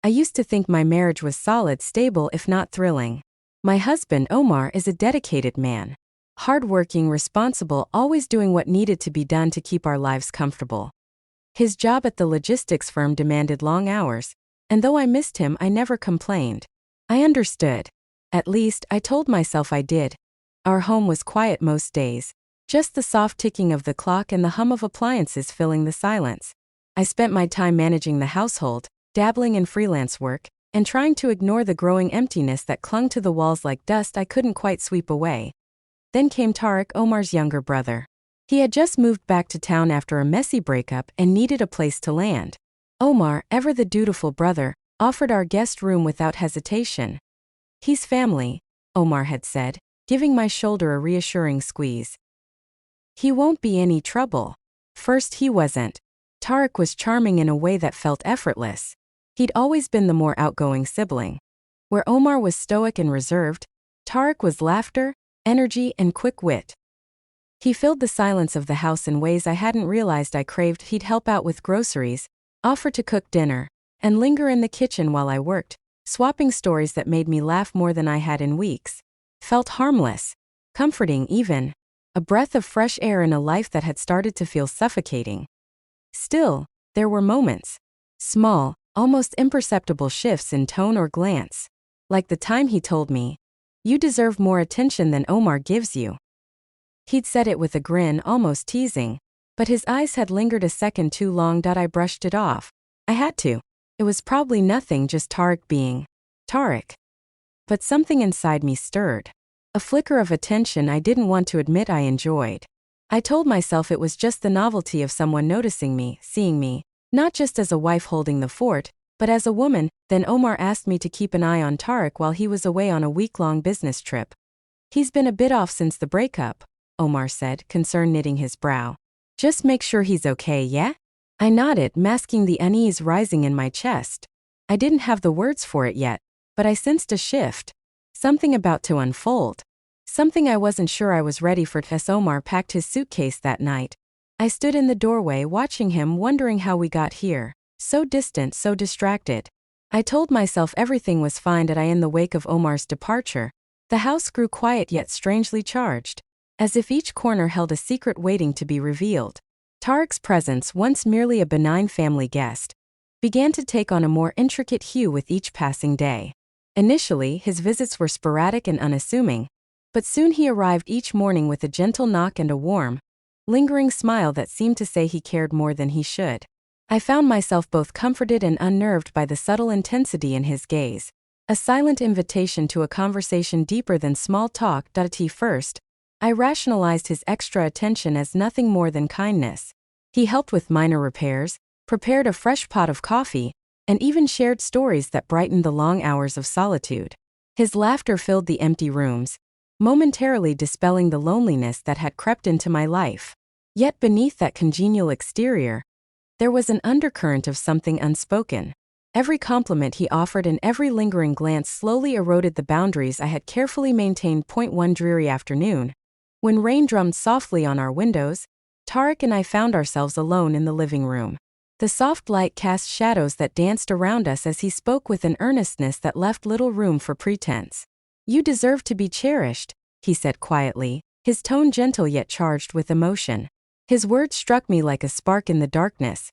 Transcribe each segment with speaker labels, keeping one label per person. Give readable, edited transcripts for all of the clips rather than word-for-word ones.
Speaker 1: I used to think my marriage was solid, stable, if not thrilling. My husband, Omar, is a dedicated man. Hardworking, responsible, always doing what needed to be done to keep our lives comfortable. His job at the logistics firm demanded long hours, and though I missed him, I never complained. I understood. At least, I told myself I did. Our home was quiet most days, just the soft ticking of the clock and the hum of appliances filling the silence. I spent my time managing the household, dabbling in freelance work, and trying to ignore the growing emptiness that clung to the walls like dust I couldn't quite sweep away. Then came Tariq, Omar's younger brother. He had just moved back to town after a messy breakup and needed a place to land. Omar, ever the dutiful brother, offered our guest room without hesitation. "He's family," Omar had said, giving my shoulder a reassuring squeeze. "He won't be any trouble." First, he wasn't. Tariq was charming in a way that felt effortless. He'd always been the more outgoing sibling. Where Omar was stoic and reserved, Tariq was laughter, energy, and quick wit. He filled the silence of the house in ways I hadn't realized I craved. He'd help out with groceries, offer to cook dinner, and linger in the kitchen while I worked, swapping stories that made me laugh more than I had in weeks. Felt harmless, comforting even, a breath of fresh air in a life that had started to feel suffocating. Still, there were moments, small, almost imperceptible shifts in tone or glance. Like the time he told me, "You deserve more attention than Omar gives you." He'd said it with a grin, almost teasing, but his eyes had lingered a second too long. I brushed it off. I had to. It was probably nothing, just Tariq being Tariq. But something inside me stirred. A flicker of attention I didn't want to admit I enjoyed. I told myself it was just the novelty of someone noticing me, seeing me, not just as a wife holding the fort, but as a woman. Then Omar asked me to keep an eye on Tariq while he was away on a week-long business trip. "He's been a bit off since the breakup," Omar said, concern knitting his brow. "Just make sure he's okay, yeah?" I nodded, masking the unease rising in my chest. I didn't have the words for it yet, but I sensed a shift. Something about to unfold. Something I wasn't sure I was ready for. As Omar packed his suitcase that night, I stood in the doorway watching him, wondering how we got here. So distant, so distracted. I told myself everything was fine. In the wake of Omar's departure, the house grew quiet yet strangely charged, as if each corner held a secret waiting to be revealed. Tariq's presence, once merely a benign family guest, began to take on a more intricate hue with each passing day. Initially, his visits were sporadic and unassuming, but soon he arrived each morning with a gentle knock and a warm, lingering smile that seemed to say he cared more than he should. I found myself both comforted and unnerved by the subtle intensity in his gaze, a silent invitation to a conversation deeper than small talk. At first, I rationalized his extra attention as nothing more than kindness. He helped with minor repairs, prepared a fresh pot of coffee, and even shared stories that brightened the long hours of solitude. His laughter filled the empty rooms, momentarily dispelling the loneliness that had crept into my life. Yet beneath that congenial exterior, there was an undercurrent of something unspoken. Every compliment he offered and every lingering glance slowly eroded the boundaries I had carefully maintained. One dreary afternoon, when rain drummed softly on our windows, Tariq and I found ourselves alone in the living room. The soft light cast shadows that danced around us as he spoke with an earnestness that left little room for pretense. "You deserve to be cherished," he said quietly, his tone gentle yet charged with emotion. His words struck me like a spark in the darkness,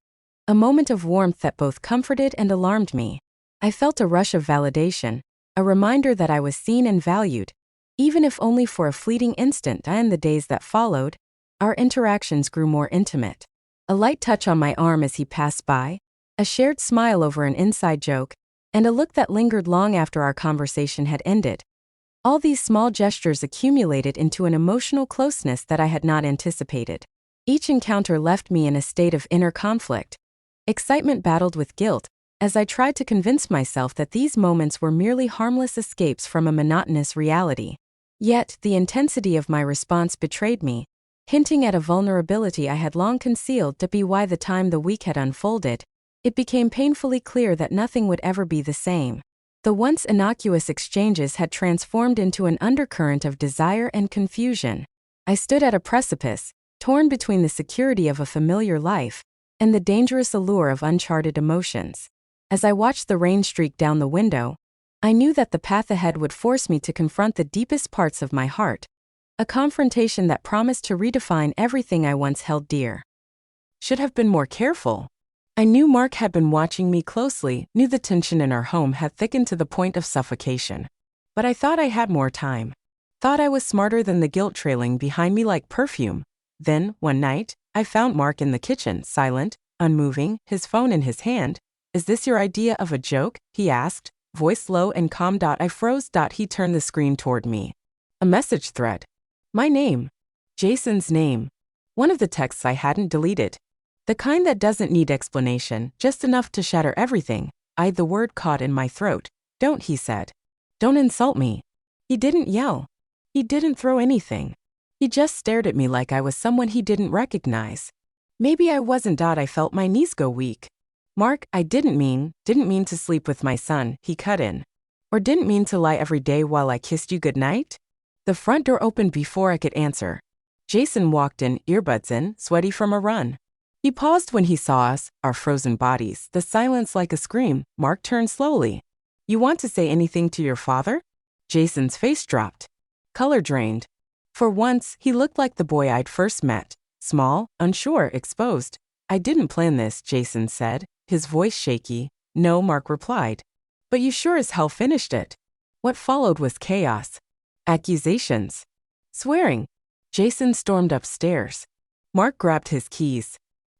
Speaker 1: a moment of warmth that both comforted and alarmed me. I felt a rush of validation, a reminder that I was seen and valued, even if only for a fleeting instant. In the days that followed, our interactions grew more intimate. A light touch on my arm as he passed by, a shared smile over an inside joke, and a look that lingered long after our conversation had ended. All these small gestures accumulated into an emotional closeness that I had not anticipated. Each encounter left me in a state of inner conflict. Excitement battled with guilt, as I tried to convince myself that these moments were merely harmless escapes from a monotonous reality. Yet, the intensity of my response betrayed me, hinting at a vulnerability I had long concealed. By the time the week had unfolded, it became painfully clear that nothing would ever be the same. The once innocuous exchanges had transformed into an undercurrent of desire and confusion. I stood at a precipice, torn between the security of a familiar life and the dangerous allure of uncharted emotions. As I watched the rain streak down the window, I knew that the path ahead would force me to confront the deepest parts of my heart, a confrontation that promised to redefine everything I once held dear. Should have been more careful. I knew Mark had been watching me closely, knew the tension in our home had thickened to the point of suffocation. But I thought I had more time. Thought I was smarter than the guilt trailing behind me like perfume. Then, one night, I found Mark in the kitchen, silent, unmoving, his phone in his hand. "Is this your idea of a joke?" he asked, voice low and calm. I froze. He turned the screen toward me. A message thread. My name. Jason's name. One of the texts I hadn't deleted. The kind that doesn't need explanation, just enough to shatter everything. The word caught in my throat. "Don't," he said. "Don't insult me." He didn't yell. He didn't throw anything. He just stared at me like I was someone he didn't recognize. Maybe I wasn't. I felt my knees go weak. "Mark, I didn't mean to sleep with my son," he cut in. "Or didn't mean to lie every day while I kissed you goodnight?" The front door opened before I could answer. Jason walked in, earbuds in, sweaty from a run. He paused when he saw us, our frozen bodies, the silence like a scream. Mark turned slowly. "You want to say anything to your father?" Jason's face dropped. Color drained. For once, he looked like the boy I'd first met. Small, unsure, exposed. "I didn't plan this," Jason said, his voice shaky. "No," Mark replied. "But you sure as hell finished it." What followed was chaos. Accusations. Swearing. Jason stormed upstairs. Mark grabbed his keys.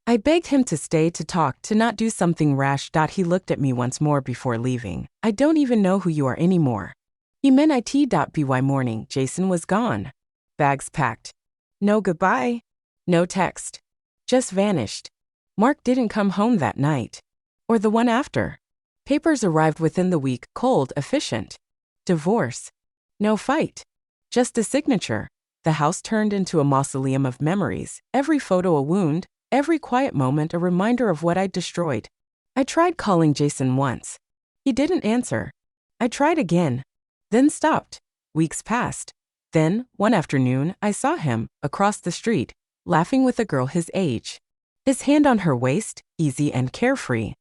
Speaker 1: I begged him to stay, to talk, to not do something rash. He looked at me once more before leaving. "I don't even know who you are anymore." He meant it. By morning, Jason was gone. Bags packed. No goodbye. No text. Just vanished. Mark didn't come home that night. Or the one after. Papers arrived within the week, cold, efficient. Divorce. No fight. Just a signature. The house turned into a mausoleum of memories, every photo a wound, every quiet moment a reminder of what I'd destroyed. I tried calling Jason once. He didn't answer. I tried again. Then stopped. Weeks passed. Then, one afternoon, I saw him, across the street, laughing with a girl his age. His hand on her waist, easy and carefree.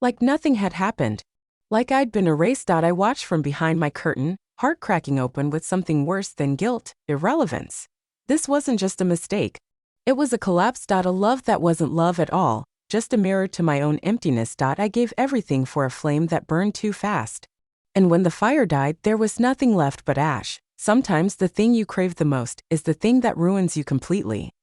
Speaker 1: Like nothing had happened. Like I'd been erased. I watched from behind my curtain, heart cracking open with something worse than guilt, irrelevance. This wasn't just a mistake. It was a collapse. A love that wasn't love at all, just a mirror to my own emptiness. I gave everything for a flame that burned too fast. And when the fire died, there was nothing left but ash. Sometimes the thing you crave the most is the thing that ruins you completely.